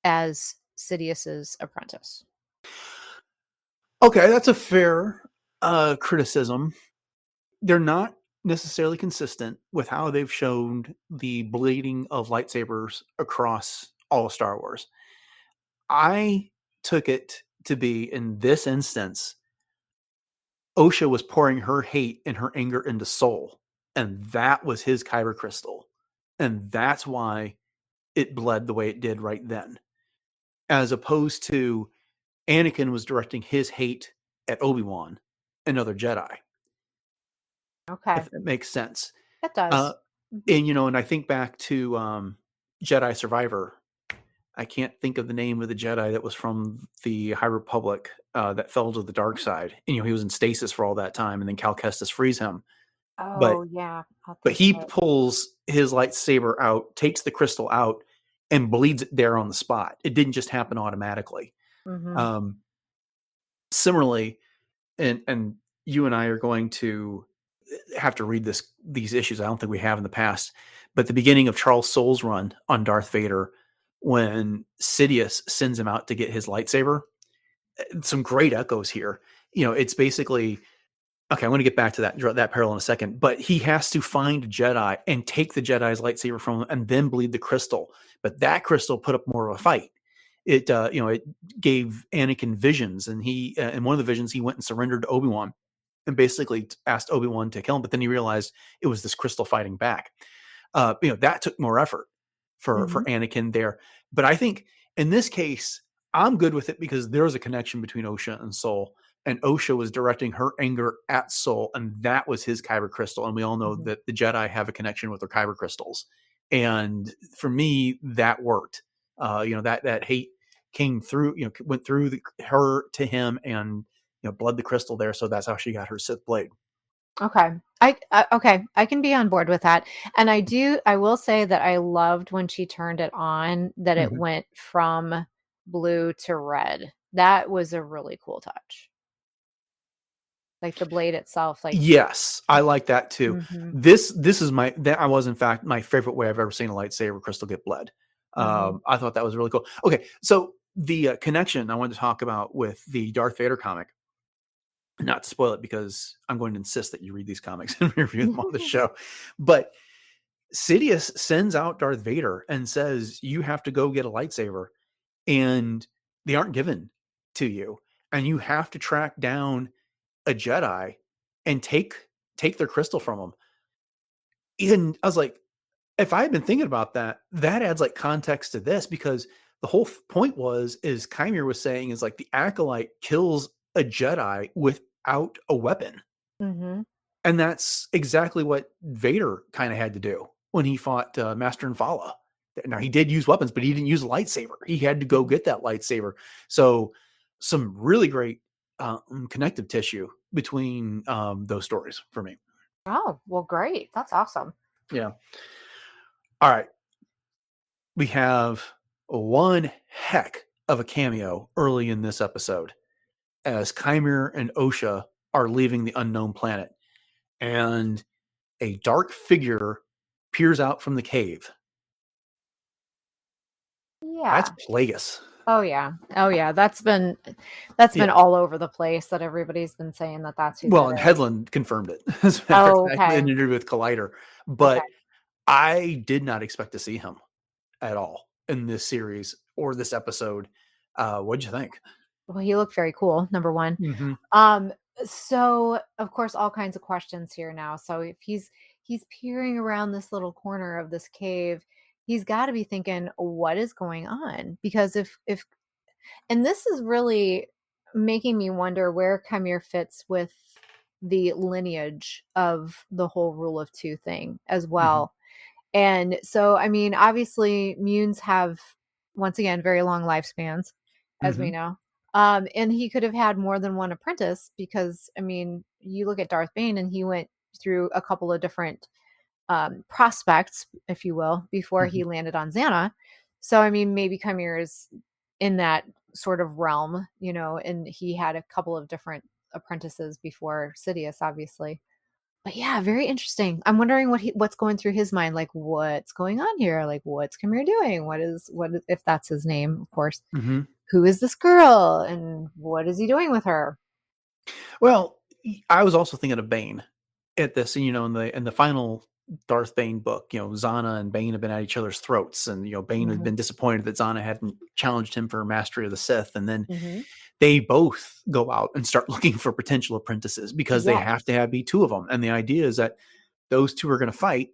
as Sidious's apprentice. Okay, that's a fair criticism. They're not necessarily consistent with how they've shown the bleeding of lightsabers across all of Star Wars. I took it to be, in this instance, Osha was pouring her hate and her anger into Soul, and that was his kyber crystal, and that's why it bled the way it did right then, as opposed to Anakin was directing his hate at Obi-Wan, another Jedi, Okay, if that makes sense. that Uh, does. Mhm. and I think back to Jedi Survivor, I can't think of the name of the Jedi that was from the High Republic that fell to the dark side. And, he was in stasis for all that time, and then Cal Kestis frees him. Oh, But yeah, I'll but think of he it. pulls his lightsaber out, takes the crystal out, and bleeds it there on the spot. It didn't just happen automatically. Mhm. Um, Similarly, and you and I are going to have to read these issues. I don't think we have in the past, but the beginning of Charles Soule's run on Darth Vader, when Sidious sends him out to get his lightsaber, some great echoes here. It's basically, okay, I'm going to get back to that parallel in a second, but he has to find a Jedi and take the Jedi's lightsaber from him and then bleed the crystal. But that crystal put up more of a fight. It gave Anakin visions, and he in one of the visions he went and surrendered to Obi-Wan and basically asked Obi-Wan to kill him. But then he realized it was this crystal fighting back. That took more effort for Mhm. Anakin there. But I think in this case, I'm good with it because there's a connection between Osha and Soul, and Osha was directing her anger at Soul, and that was his kyber crystal. And we all know Mhm. that the Jedi have a connection with their kyber crystals. And for me, that worked. That hate came through, went through her to him, and bled the crystal there. So that's how she got her Sith blade. Okay. Okay, I can be on board with that. And I will say that I loved when she turned it on that it Mhm. went from blue to red. That was a really cool touch. Like the blade itself, like Yes, I like that too. mhm, This is that was in fact my favorite way I've ever seen a lightsaber crystal get bled. mhm. I thought that was really cool. Okay, so the connection I wanted to talk about with the Darth Vader comic, not to spoil it because I'm going to insist that you read these comics and review them on the show, but Sidious sends out Darth Vader and says, "You have to go get a lightsaber," and they aren't given to you, and you have to track down a Jedi and take their crystal from them. And I was like, if I had been thinking about that, that adds like context to this, because the whole point is Qimir was saying is like the Acolyte kills a Jedi without a weapon. Mhm. And that's exactly what Vader kind of had to do when he fought Master and Fala. Now he did use weapons, but he didn't use a lightsaber. He had to go Mhm. get that lightsaber. So some really great connective tissue between those stories for me. Oh, well, great. That's awesome. Yeah. All right. We have one heck of a cameo early in this episode as Qimir and Osha are leaving the unknown planet, and a dark figure peers out from the cave. That's Yeah. Plagueis. Oh yeah. Oh yeah. That's been Yeah. all over the place that everybody's been saying that that's who Well, that and is. Headland confirmed it, as a matter of Oh, fact, in okay. an interview with Collider. Okay. But I did not expect to see him at all in this series or this episode. What'd you think? Well, he looked very cool, number one. Mm-hmm. Um, so of course, all kinds of questions here now. So if he's peering around this little corner of this cave, he's got to be thinking, what is going on? Because if and this is really making me wonder where Qimir fits with the lineage of the whole rule of two thing as Mm-hmm. well. And so, I mean, obviously, munes have, once again, very long lifespans, as we Mm-hmm. know. And he could have had more than one apprentice because, I mean, you look at Darth Bane and he went through a couple of different prospects, if you will, before Mm-hmm. he landed on Xana. So, I mean, maybe Qimir is in that sort of realm, and he had a couple of different apprentices before Sidious, obviously. But yeah, very interesting. I'm wondering what's going through his mind, like what's going on here? Like what's Qimir doing? If that's his name, of course. Mm-hmm. Who is this girl and what is he doing with her? Well, I was also thinking of Bane at this, in the final Darth Bane book, Zana and Bane have been at each other's throats, and Bane had Mhm. been disappointed that Zana hadn't challenged him for mastery of the Sith, and then Mhm. they both go out and start looking for potential apprentices because they have Yes. to be two of them, and the idea is that those two are going to fight,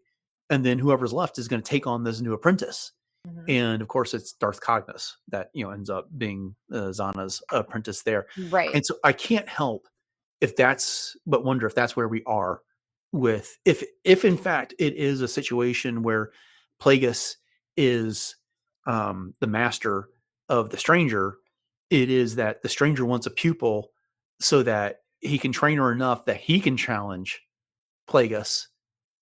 and then whoever's left is going to take on this new apprentice. Mhm. And of course, it's Darth Cognos that ends up being Zana's apprentice there. Right. And so I can't help but wonder if that's where we are with if in fact it is a situation where Plagueis is the master of the stranger, it is that the stranger wants a pupil so that he can train her enough that he can challenge Plagueis,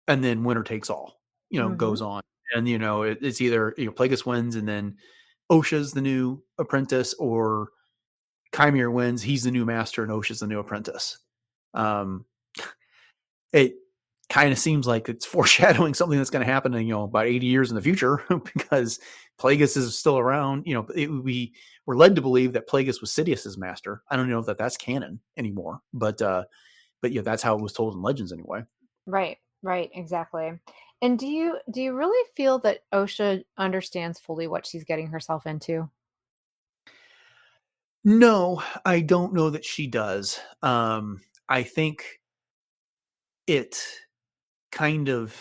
and then winner takes all, Mhm. goes on. And, it's either, Plagueis wins and then Osha's the new apprentice, or Qimir wins, he's the new master, and Osha's the new apprentice. Um, it kind of seems like it's foreshadowing something that's going to happen in, about 80 years in the future because Plagueis is still around. We're led to believe that Plagueis was Sidious's master. I don't know if that's canon anymore, but that's how it was told in Legends anyway. Right, right, exactly. And do you really feel that Osha understands fully what she's getting herself into? No, I don't know that she does. I think it kind of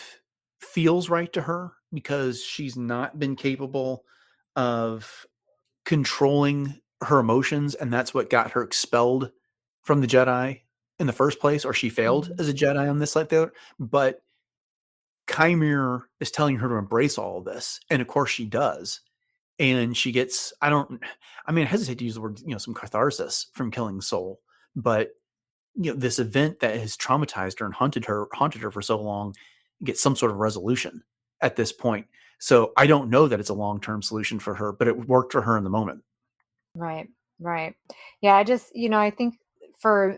feels right to her because she's not been capable of controlling her emotions, and that's what got her expelled from the Jedi in the first place, or she failed Mhm. as a Jedi on this like the other. But Qimir is telling her to embrace all of this, and of course she does. And she gets, I hesitate to use the word, some catharsis from killing Soul, but this event that has traumatized her and haunted her for so long gets some sort of resolution at this point. So I don't know that it's a long-term solution for her, but it worked for her in the moment. Right, right. Yeah, I just, I think for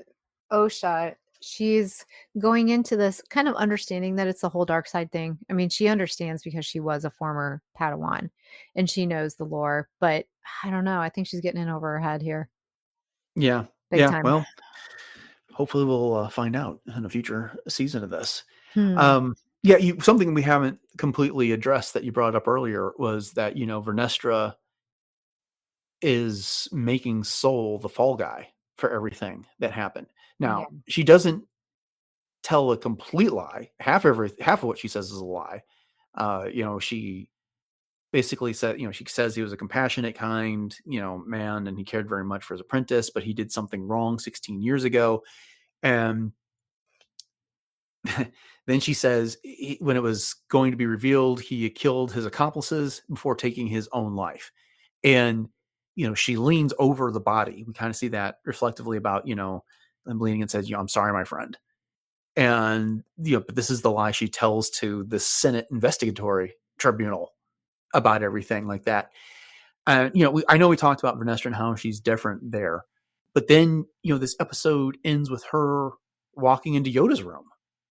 Osha, she's going into this kind of understanding that it's the whole dark side thing. I mean, she understands because she was a former Padawan and she knows the lore, but I don't know. I think she's getting in over her head here, Yeah. big Yeah. time. Well, hopefully we'll find out in a future season of this. Hmm. Um, yeah. Something we haven't completely addressed that you brought up earlier was that, Vernestra is making Soul the fall guy for everything that happened. Yeah. Now, she doesn't tell a complete lie. Half of what she says is a lie. She basically said, she says he was a compassionate, kind, man, and he cared very much for his apprentice, but he did something wrong 16 years ago. And then she says when it was going to be revealed, he killed his accomplices before taking his own life. And, she leans over the body. We kind of see that reflectively about, them leaning and says, I'm sorry, my friend. And, but this is the lie she tells to the Senate investigatory tribunal about everything like that. And, I know we talked about Vernestra and how she's different there, but then, this episode ends with her walking into Yoda's room.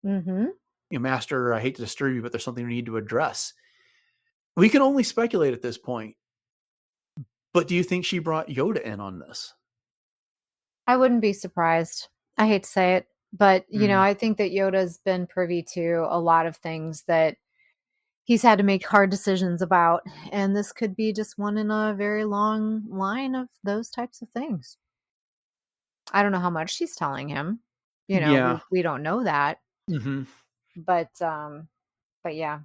Mm-hmm. Master, I hate to disturb you, but there's something we need to address. We can only speculate at this point, but do you think she brought Yoda in on this? I wouldn't be surprised. I hate to say it, but Mm. I think that Yoda's been privy to a lot of things that he's had to make hard decisions about, and this could be just one in a very long line of those types of things. I don't know how much she's telling him. Yeah. We don't know that, Hmm. but yeah.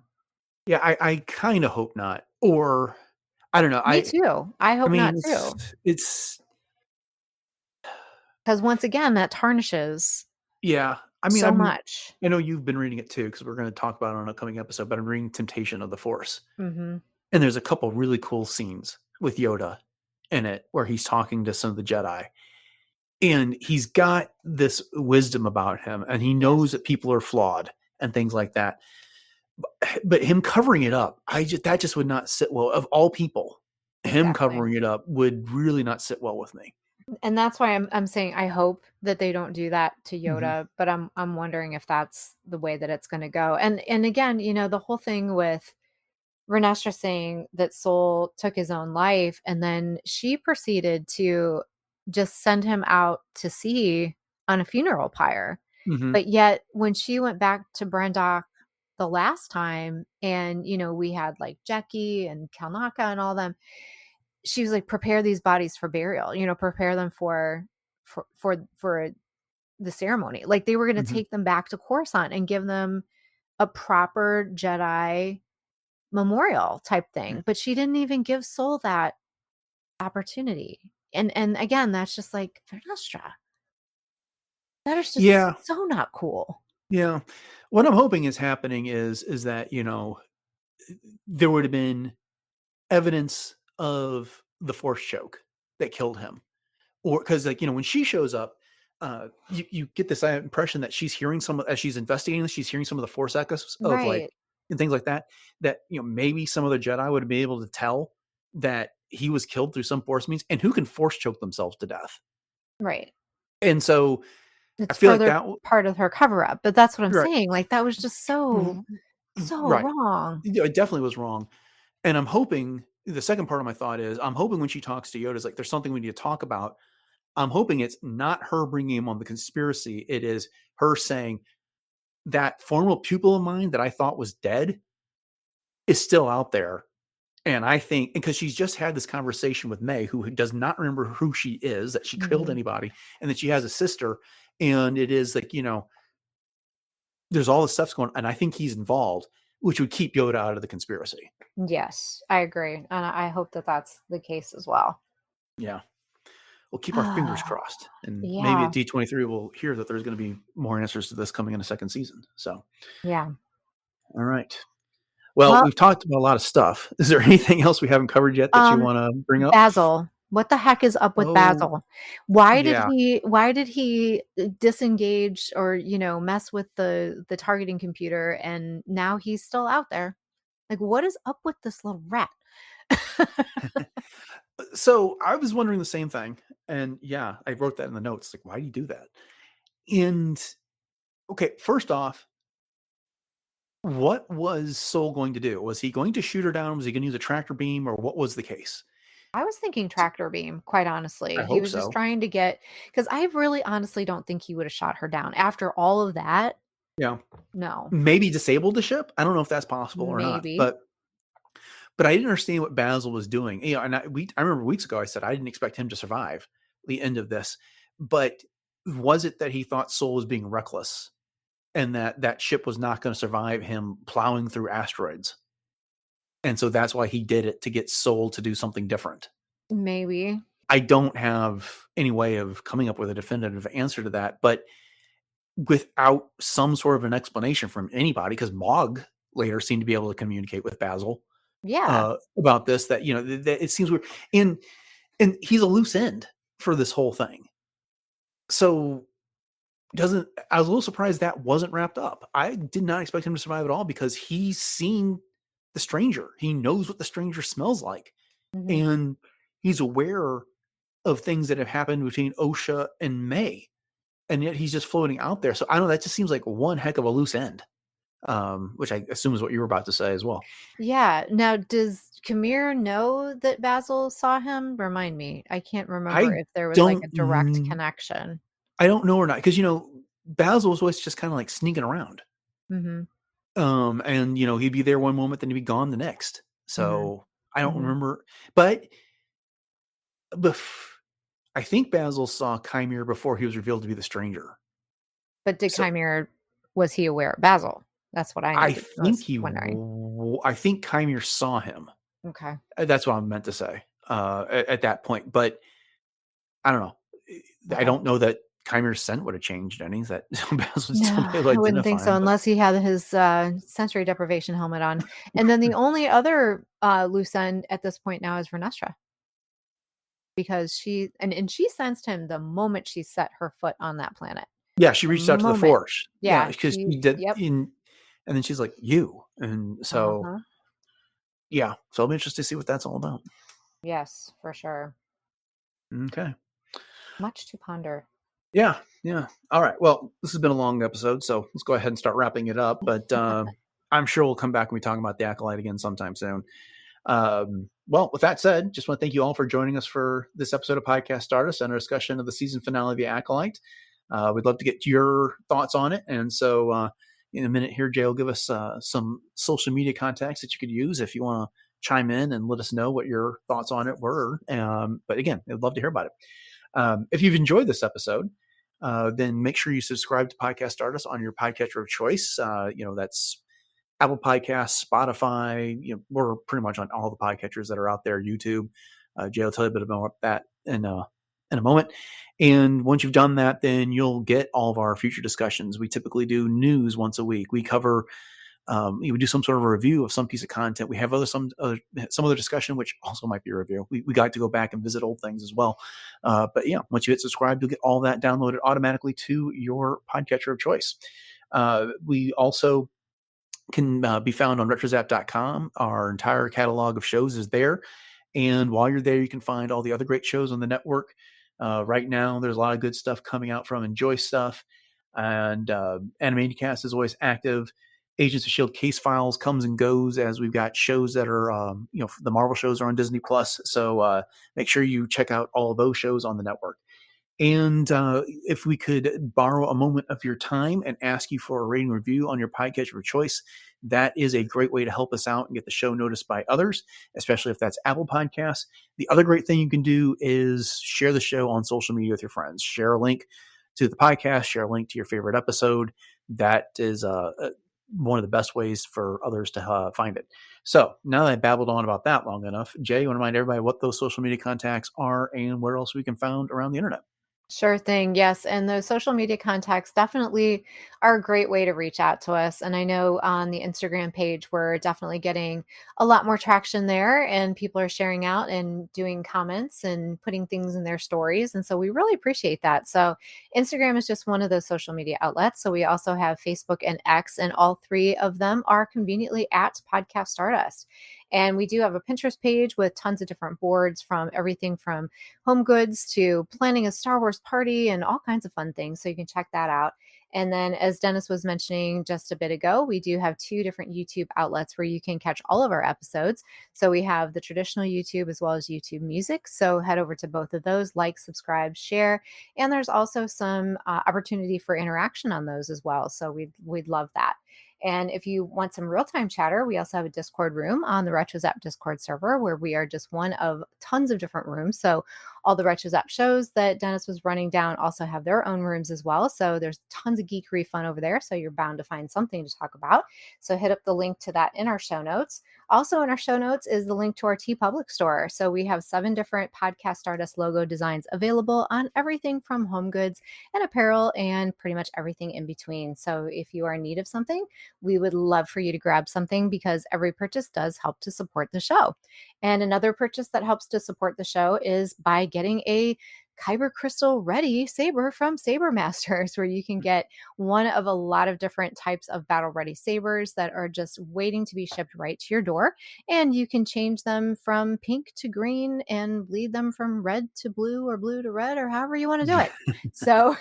Yeah, I kind of hope not. Or I don't know. Me too. I I hope mean, not too. it's Because once again, that tarnishes yeah. so much. I know you've been reading it too, because we're going to talk about it on an upcoming episode. But I'm reading Temptation of the Force, Mhm. and there's a couple really cool scenes with Yoda in it where he's talking to some of the Jedi, and he's got this wisdom about him, and he knows Yes, that people are flawed and things like that. But him covering it up, that just would not sit well. Of all people, him exactly. covering it up would really not sit well with me. And that's why I'm saying I hope that they don't do that to Hmm. Yoda, but I'm wondering if that's the way that it's gonna go. And again, the whole thing with Renestra saying that Soul took his own life, and then she proceeded to just send him out to sea on a funeral pyre. Hmm. But yet, when she went back to Brendok the last time, and we had like Jackie and Kalnaka and all them, she was like, "Prepare these bodies for burial. Prepare them for the ceremony." Like they were going to Hmm. take them back to Coruscant and give them a proper Jedi memorial type thing, but she didn't even give Soul that opportunity. And again, that's just like Vernestra. That is just Yeah, so not cool. yeah. What I'm hoping is happening is that there would have been evidence of the Force choke that killed him, or because like when she shows up, you get this impression that she's hearing some as she's investigating this, she's hearing some of the Force echoes of like Right. and things like that. That maybe some of the Jedi would be able to tell that he was killed through some Force means, and who can Force choke themselves to death. Right. And so I It's feel like further that part of her cover up, but that's what I'm right, saying. Like that was just so right. wrong. It definitely was wrong. And I'm hoping the second part of my thought is I'm hoping when she talks to Yoda, is like there's something we need to talk about. I'm hoping it's not her bringing him on the conspiracy. It is her saying that former pupil of mine that I thought was dead is still out there. And I think because she's just had this conversation with Mae, who does not remember who she is, that she killed Mhm. anybody, and that she has a sister. And it is like, there's all this stuff's going on. And I think he's involved, which would keep Yoda out of the conspiracy. Yes, I agree, and I hope that that's the case as well. Yeah. We'll keep our fingers crossed. And maybe at Yeah, D23, we'll hear that there's going to be more answers to this coming in a second season. So, yeah. all right. Well, Well, we've talked about a lot of stuff. Is there anything else we haven't covered yet that you um, want to bring up? Basil. What the heck is up with Oh, Basil? yeah. Why did he disengage or, mess with the targeting computer and now he's still out there? Like what is up with this little rat? So I was wondering the same thing. And yeah, I wrote that in the notes. Like, why do you do that? And okay, first off, what was Soul going to do? Was he going to shoot her down? Was he going to use a tractor beam, or what was the case? I was thinking tractor beam, quite honestly. I He hope was just so. trying to get because I really honestly don't think he would have shot her down after all of that. Yeah. No, Maybe disabled the ship. I don't know if that's possible or not, maybe. but I didn't understand what Basil was doing. And I remember weeks ago I said I didn't expect him to survive the end of this. But was it that he thought Soul was being reckless and that ship was not going to survive him plowing through asteroids? And so that's why he did it, to get Soul to do something different. Maybe. I don't have any way of coming up with a definitive answer to that, but without some sort of an explanation from anybody, because Mog later seemed to be able to communicate with Basil Yeah. about this, that that it seems weird, and he's a loose end for this whole thing. So doesn't I was a little surprised that wasn't wrapped up. I did not expect him to survive at all, because he's seen the stranger. He knows what the stranger smells like, Mhm. and he's aware of things that have happened between Osha and Mae, and yet he's just floating out there. So I don't know. That just seems like one heck of a loose end, which I assume is what you were about to say as well. Yeah. Now, does Qimir know that Basil saw him? Remind me. I can't remember I if there was like don't a direct connection. I don't know or not, because Basil was always just kind of like sneaking around. Mhm. And he'd be there one moment, then he'd be gone the next. Mhm. So I don't Mhm. remember, but I think Basil saw Qimir before he was revealed to be the stranger. But did So Qimir was he aware of Basil? That's what I I needed think was wondering. I think Qimir saw him. Okay. That's what I meant to say at that point. But I don't know. I Okay. don't know that Chimir's scent would have changed any. That Basil would No, still be able to I wouldn't think identify so him. But unless he had his, sensory deprivation helmet on. And then the only other, loose end at this point now is Vernestra, because she sensed him the moment she set her foot on that planet. yeah, she The reached out to the moment. Force. Yeah, Yeah, because she she did yep. and then she's like, "You," and so Uh-huh. yeah. So I'll be interested to see what that's all about. Yes, for sure. Okay. Much to ponder. Yeah, yeah. All right. Well, this has been a long episode, so let's go ahead and start wrapping it up. But I'm sure we'll come back and we talk about the Acolyte again sometime soon. Well, with that said, just want to thank you all for joining us for this episode of Podcast Stardust and our discussion of the season finale of the Acolyte. We'd love to get your thoughts on it. And so in a minute here, Jay will give us some social media contacts that you could use if you want to chime in and let us know what your thoughts on it were. But again, I'd love to hear about it. If you've enjoyed this episode, then make sure you subscribe to Podcast Stardust on your podcatcher of choice. That's Apple Podcasts, Spotify. We're pretty much on all the podcatchers that are out there. YouTube. Jay will tell you a bit about that in a moment. And once you've done that, then you'll get all of our future discussions. We typically do news once a week. We cover we do some sort of a review of some piece of content. We have some other discussion, which also might be a review. We got to go back and visit old things as well. But yeah, once you hit subscribe, you'll get all that downloaded automatically to your podcatcher of choice. We also can be found on retrozap.com. Our entire catalog of shows is there. And while you're there, you can find all the other great shows on the network. Right now, there's a lot of good stuff coming out from Enjoy Stuff. And Animaniacast is always active. Agents of S.H.I.E.L.D. Case Files comes and goes as we've got shows that are, the Marvel shows are on Disney+. So make sure you check out all of those shows on the network. And if we could borrow a moment of your time and ask you for a rating review on your podcatcher of choice, that is a great way to help us out and get the show noticed by others, especially if that's Apple Podcasts. The other great thing you can do is share the show on social media with your friends. Share a link to the podcast, share a link to your favorite episode. That is one of the best ways for others to find it. So now that I babbled on about that long enough, Jay, you want to remind everybody what those social media contacts are and where else we can find around the internet? Sure thing. Yes. And those social media contacts definitely are a great way to reach out to us. And I know on the Instagram page, we're definitely getting a lot more traction there, and people are sharing out and doing comments and putting things in their stories. And so we really appreciate that. So Instagram is just one of those social media outlets. So we also have Facebook and X, and all three of them are conveniently at Podcast Stardust. And we do have a Pinterest page with tons of different boards, from everything from home goods to planning a Star Wars party and all kinds of fun things. So you can check that out. And then, as Dennis was mentioning just a bit ago, we do have 2 different YouTube outlets where you can catch all of our episodes. So we have the traditional YouTube as well as YouTube Music. So head over to both of those, like, subscribe, share. And there's also some opportunity for interaction on those as well. So we'd love that. And if you want some real-time chatter, we also have a Discord room on the RetroZap Discord server, where we are just one of tons of different rooms. So all the RetroZap shows that Dennis was running down also have their own rooms as well. So there's tons of geekery fun over there. So you're bound to find something to talk about. So hit up the link to that in our show notes. Also in our show notes is the link to our TeePublic store. So we have 7 different Podcast Stardust logo designs available on everything from home goods and apparel and pretty much everything in between. So if you are in need of something, we would love for you to grab something, because every purchase does help to support the show. And another purchase that helps to support the show is by getting a Kyber Crystal Ready saber from Saber Masters, where you can get one of a lot of different types of battle ready sabers that are just waiting to be shipped right to your door. And you can change them from pink to green and bleed them from red to blue or blue to red, or however you want to do it. So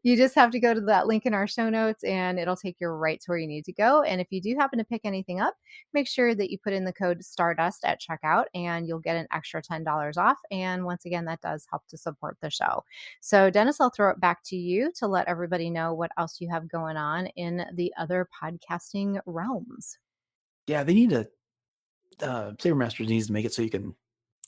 you just have to go to that link in our show notes and it'll take you right to where you need to go. And if you do happen to pick anything up, make sure that you put in the code Stardust at checkout and you'll get an extra $10 off. And once again, that does help to support the show. So Dennis, I'll throw it back to you to let everybody know what else you have going on in the other podcasting realms. Yeah, they need to, Saber Masters needs to make it so you can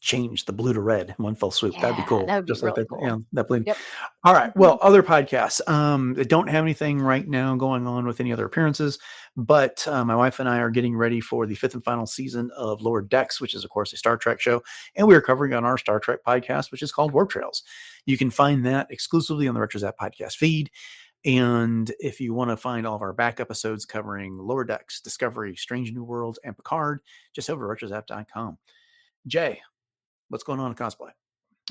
change the blue to red in one fell swoop. Yeah, That'd be cool. that would be Just really like that, cool. that bleed. Yep. All right. Well, other podcasts. I don't have anything right now going on with any other appearances, but my wife and I are getting ready for the 5th and final season of Lower Decks, which is, of course, a Star Trek show. And we are covering on our Star Trek podcast, which is called Warp Trails. You can find that exclusively on the RetroZap podcast feed. And if you want to find all of our back episodes covering Lower Decks, Discovery, Strange New Worlds, and Picard, just over to retrozap.com. Jay, what's going on in cosplay?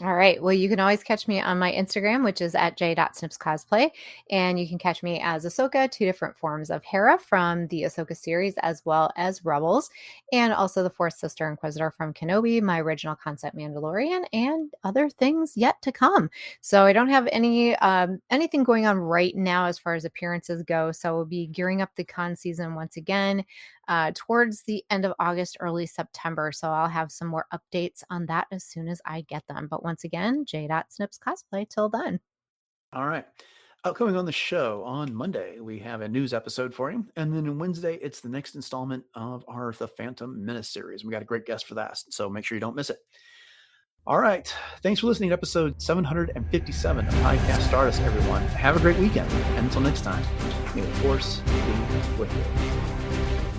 All right. Well, you can always catch me on my Instagram, which is at j.snipscosplay. And you can catch me as Ahsoka, 2 different forms of Hera from the Ahsoka series, as well as Rebels, and also the Fourth Sister Inquisitor from Kenobi, my original concept Mandalorian, and other things yet to come. So I don't have anything going on right now as far as appearances go. So we'll be gearing up the con season once again towards the end of August, early September. So I'll have some more updates on that as soon as I get them. But once again, j.snipscosplay till then. All right. Upcoming on the show on Monday, we have a news episode for you. And then on Wednesday, it's the next installment of our The Phantom Menace series. We got a great guest for that. So make sure you don't miss it. All right. Thanks for listening to episode 757 of Podcast Stardust, everyone. Have a great weekend. And until next time, may the Force be with you.